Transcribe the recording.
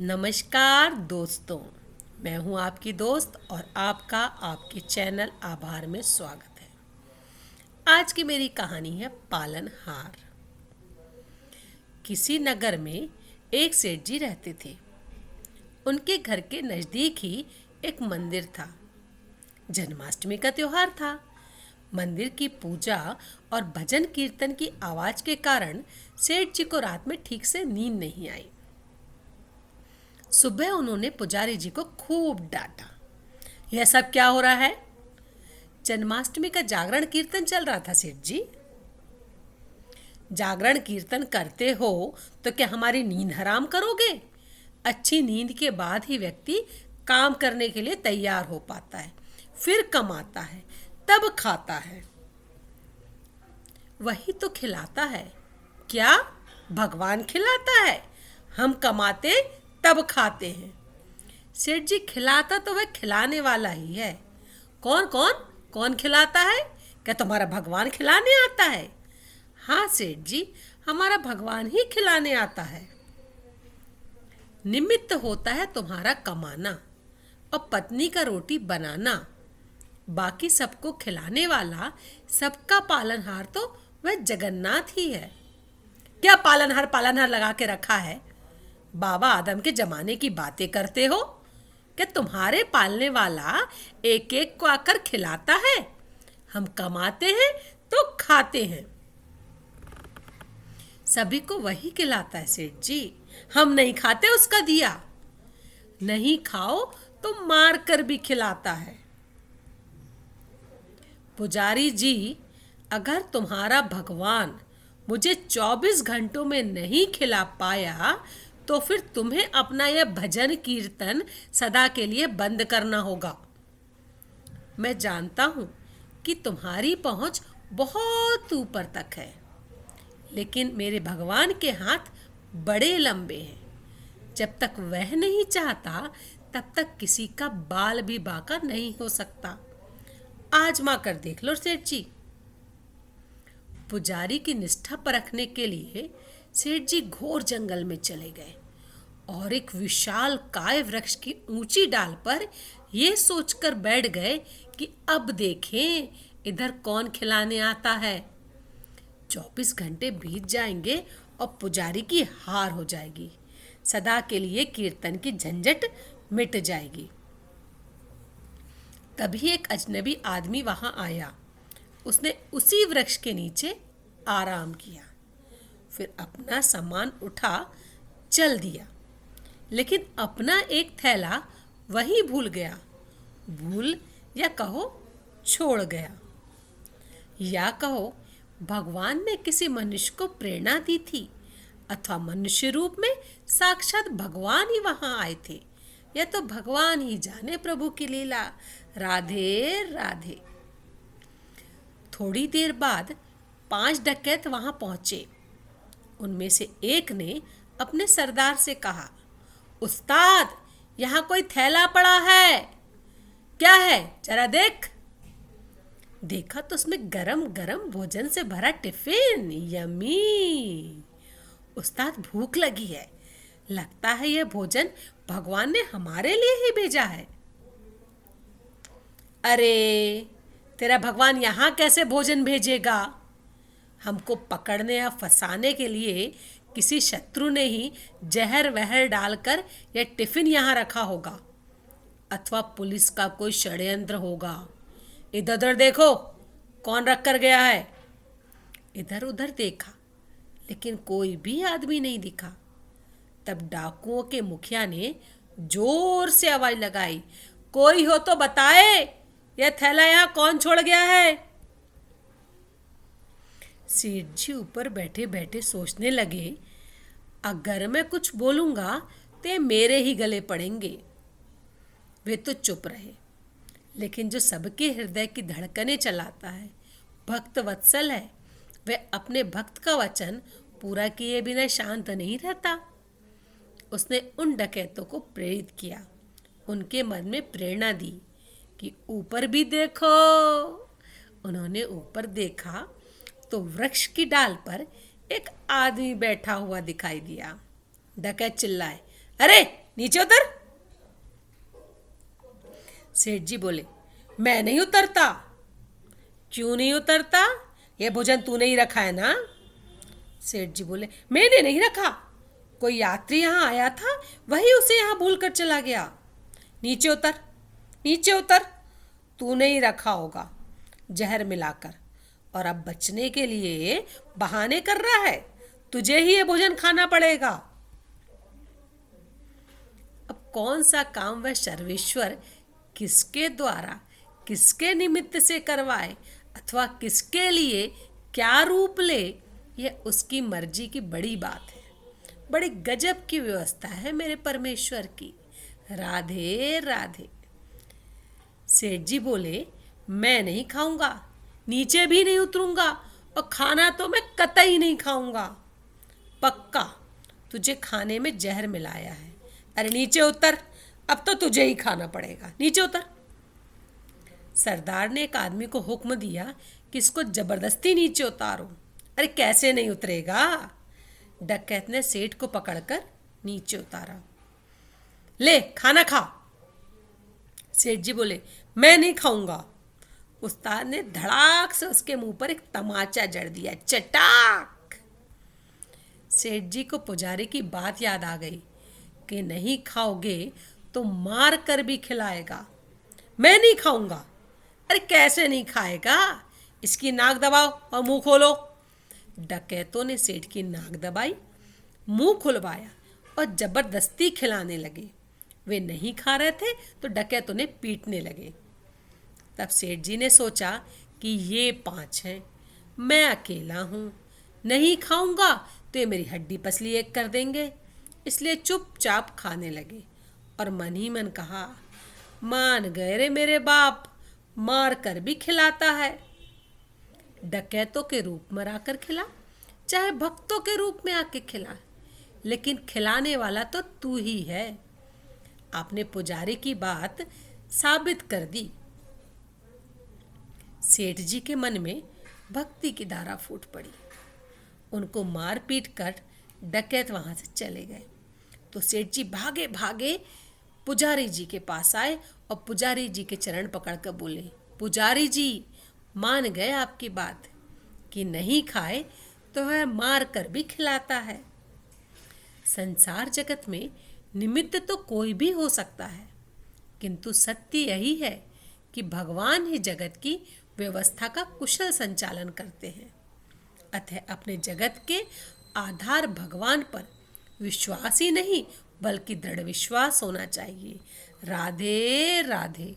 नमस्कार दोस्तों, मैं हूं आपकी दोस्त और आपका आपके चैनल आभार में स्वागत है। आज की मेरी कहानी है पालनहार। किसी नगर में एक सेठ जी रहते थे। उनके घर के नज़दीक ही एक मंदिर था। जन्माष्टमी का त्योहार था। मंदिर की पूजा और भजन कीर्तन की आवाज़ के कारण सेठ जी को रात में ठीक से नींद नहीं आई। सुबह उन्होंने पुजारी जी को खूब डांटा। यह सब क्या हो रहा है? जन्माष्टमी का जागरण कीर्तन चल रहा था सेठ जी। जागरण कीर्तन करते हो तो क्या हमारी नींद हराम करोगे? अच्छी नींद के बाद ही व्यक्ति काम करने के लिए तैयार हो पाता है, फिर कमाता है, तब खाता है। वही तो खिलाता है। क्या भगवान खिलाता है? हम कमाते तब खाते हैं। सेठ जी खिलाता तो वह खिलाने वाला ही है। कौन कौन कौन खिलाता है? क्या तुम्हारा भगवान खिलाने आता है? हाँ सेठ जी, हमारा भगवान ही खिलाने आता है। निमित्त होता है तुम्हारा कमाना और पत्नी का रोटी बनाना। बाकी सबको खिलाने वाला, सबका पालनहार तो वह जगन्नाथ ही है। क्या पालनहार पालनहार लगा के रखा है? बाबा आदम के जमाने की बातें करते हो? क्या तुम्हारे पालने वाला एक एक को आकर खिलाता है? हम कमाते हैं तो खाते हैं। सभी को वही खिलाता है सेठ जी। हम नहीं खाते उसका दिया। नहीं खाओ तो मार कर भी खिलाता है। पुजारी जी, अगर तुम्हारा भगवान मुझे 24 घंटों में नहीं खिला पाया तो फिर तुम्हें अपना यह भजन कीर्तन सदा के लिए बंद करना होगा। मैं जानता हूं कि तुम्हारी पहुंच बहुत ऊपर तक है, लेकिन मेरे भगवान के हाथ बड़े लंबे हैं। जब तक वह नहीं चाहता तब तक किसी का बाल भी बांका नहीं हो सकता। आजमा कर देख लो सेठ जी। पुजारी की निष्ठा परखने के लिए सेठ जी घोर जंगल में चले गए और एक विशाल काय वृक्ष की ऊंची डाल पर यह सोचकर बैठ गए कि अब देखें इधर कौन खिलाने आता है। 24 घंटे बीत जाएंगे और पुजारी की हार हो जाएगी। सदा के लिए कीर्तन की झंझट मिट जाएगी। तभी एक अजनबी आदमी वहां आया। उसने उसी वृक्ष के नीचे आराम किया, फिर अपना सामान उठा चल दिया, लेकिन अपना एक थैला वहीं भूल गया। भूल या कहो छोड़ गया, या कहो भगवान ने किसी मनुष्य को प्रेरणा दी थी, अथवा मनुष्य रूप में साक्षात भगवान ही वहां आए थे। या तो भगवान ही जाने प्रभु की लीला। राधे राधे। थोड़ी देर बाद 5 डकैत वहां पहुंचे। उनमें से एक ने अपने सरदार से कहा, उस्ताद, यहाँ कोई थैला पड़ा है। क्या है, जरा देख। देखा तो उसमें गरम गरम भोजन से भरा टिफिन। यम्मी। उस्ताद, भूख लगी है। लगता है यह भोजन भगवान ने हमारे लिए ही भेजा है। अरे, तेरा भगवान यहाँ कैसे भोजन भेजेगा? हमको पकड़ने या फंसाने के लिए किसी शत्रु ने ही जहर वहर डालकर यह टिफिन यहाँ रखा होगा, अथवा पुलिस का कोई षड्यंत्र होगा। इधर उधर देखो, कौन रख कर गया है। इधर उधर देखा, लेकिन कोई भी आदमी नहीं दिखा। तब डाकुओं के मुखिया ने जोर से आवाज लगाई, कोई हो तो बताए, यह थैला यहाँ कौन छोड़ गया है। सेठ जी ऊपर बैठे बैठे सोचने लगे, अगर मैं कुछ बोलूंगा तो मेरे ही गले पड़ेंगे। वे तो चुप रहे, लेकिन जो सबके हृदय की धड़कनें चलाता है, भक्त वत्सल है, वह अपने भक्त का वचन पूरा किए बिना शांत नहीं रहता। उसने उन डकैतों को प्रेरित किया, उनके मन में प्रेरणा दी कि ऊपर भी देखो। उन्होंने ऊपर देखा तो वृक्ष की डाल पर एक आदमी बैठा हुआ दिखाई दिया। डकैत चिल्लाए, अरे नीचे उतर। सेठ जी बोले, मैं नहीं उतरता। क्यों नहीं उतरता? यह भोजन तूने ही रखा है ना? सेठ जी बोले, मैंने नहीं रखा, कोई यात्री यहाँ आया था, वही उसे यहाँ भूल कर चला गया। नीचे उतर, नीचे उतर। तूने ही रखा होगा जहर मिलाकर, और अब बचने के लिए बहाने कर रहा है। तुझे ही ये भोजन खाना पड़ेगा। अब कौन सा काम वह सर्वेश्वर किसके द्वारा, किसके निमित्त से करवाए, अथवा किसके लिए क्या रूप ले, यह उसकी मर्जी की बड़ी बात है। बड़ी गजब की व्यवस्था है मेरे परमेश्वर की। राधे राधे। सेठ जी बोले, मैं नहीं खाऊंगा, नीचे भी नहीं उतरूंगा, और खाना तो मैं कतई नहीं खाऊंगा। पक्का तुझे खाने में जहर मिलाया है। अरे नीचे उतर, अब तो तुझे ही खाना पड़ेगा। नीचे उतर। सरदार ने एक आदमी को हुक्म दिया कि इसको जबरदस्ती नीचे उतारो। अरे कैसे नहीं उतरेगा? डकैत ने सेठ को पकड़कर नीचे उतारा। ले खाना खा। सेठ जी बोले, मैं नहीं खाऊंगा। उस्ताद ने धड़ाक से उसके मुंह पर एक तमाचा जड़ दिया, चटाक। सेठ जी को पुजारी की बात याद आ गई कि नहीं खाओगे तो मार कर भी खिलाएगा। मैं नहीं खाऊंगा। अरे कैसे नहीं खाएगा? इसकी नाक दबाओ और मुंह खोलो। डकैतों ने सेठ की नाक दबाई, मुंह खुलवाया और जबरदस्ती खिलाने लगे। वे नहीं खा रहे थे तो डकैतों ने पीटने लगे। तब सेठ जी ने सोचा कि ये 5 हैं, मैं अकेला हूँ, नहीं खाऊंगा तो ये मेरी हड्डी पसली एक कर देंगे। इसलिए चुपचाप खाने लगे और मन ही मन कहा, मान गए रे मेरे बाप, मार कर भी खिलाता है। डकैतों के रूप में आकर खिला, चाहे भक्तों के रूप में आके खिला, लेकिन खिलाने वाला तो तू ही है। आपने पुजारी की बात साबित कर दी। सेठ जी के मन में भक्ति की धारा फूट पड़ी। उनको मार पीट कर डकैत वहां से चले गए तो सेठ जी भागे भागे पुजारी जी के पास आए और पुजारी जी के चरण पकड़कर बोले, पुजारी जी, मान गए आपकी बात कि नहीं खाए तो वह मार कर भी खिलाता है। संसार जगत में निमित्त तो कोई भी हो सकता है, किंतु सत्य यही है कि भगवान ही जगत की व्यवस्था का कुशल संचालन करते हैं। अतः अपने जगत के आधार भगवान पर विश्वास ही नहीं बल्कि दृढ़ विश्वास होना चाहिए। राधे राधे।